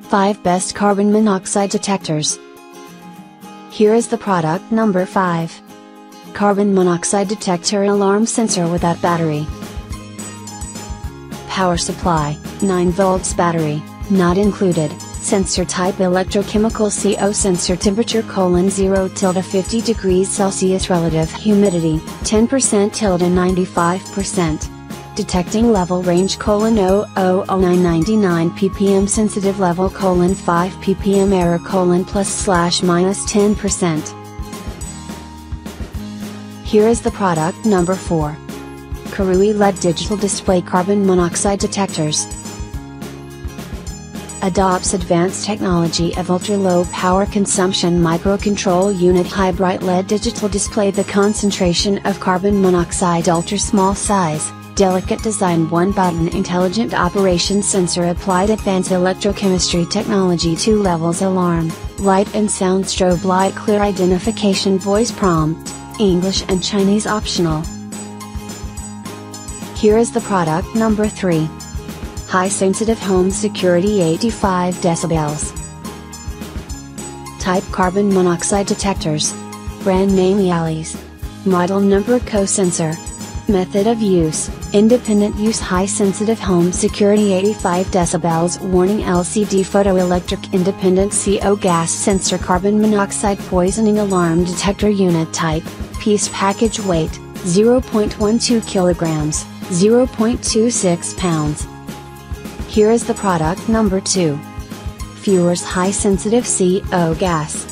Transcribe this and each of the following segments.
5 Best Carbon Monoxide Detectors. Here is the product number 5. Carbon Monoxide Detector Alarm Sensor without battery. Power supply, 9 volts battery, not included. Sensor type electrochemical CO sensor temperature: 0-50 degrees Celsius relative humidity, 10% - 95%. Detecting level range: 00099 ppm sensitive level: 5 ppm error: +/- 10%. Here is the product number 4. KERUI LED Digital Display Carbon Monoxide Detectors. Adopts advanced technology of ultra-low power consumption microcontrol unit high bright LED digital display. The concentration of carbon monoxide ultra-small size, delicate design, 1 button intelligent operation sensor applied advanced electrochemistry technology, 2 levels alarm, light and sound strobe light, clear identification, voice prompt, English and Chinese optional. Here is the product number 3. High sensitive home security 85 decibels. Type carbon monoxide detectors. Brand name Yalis. Model number co-sensor. Method of use, independent use. High sensitive home security 85 decibels. Warning: LCD photoelectric independent CO gas sensor. Carbon monoxide poisoning alarm detector. Unit type, piece package weight, 0.12 kilograms, 0.26 pounds. Here is the product number 2. Fuers high sensitive CO gas.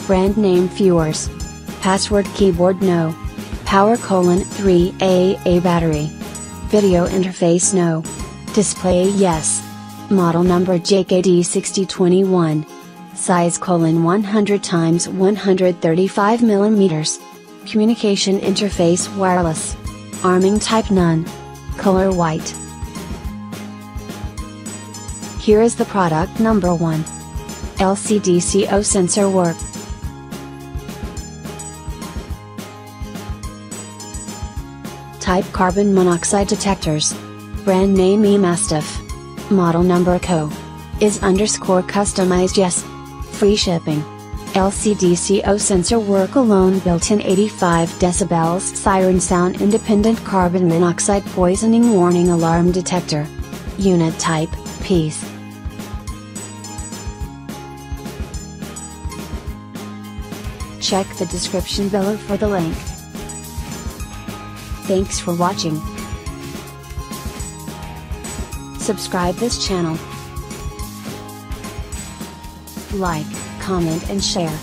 Brand name Fuers. Password keyboard no. Power: 3 AA battery. Video interface no. Display yes. Model number JKD6021. Size: 100 x 135 mm. Communication interface wireless. Arming type none. Color white. Here is the product number 1. LCD CO sensor work. Type carbon monoxide detectors. Brand name eMastiff. Model number CO. Is _customized yes. Free shipping. LCD CO sensor work alone, built-in 85 decibels siren sound, independent carbon monoxide poisoning warning alarm detector. Unit type, piece. Check the description below for the link. Thanks for watching. Subscribe this channel. Like, comment and share.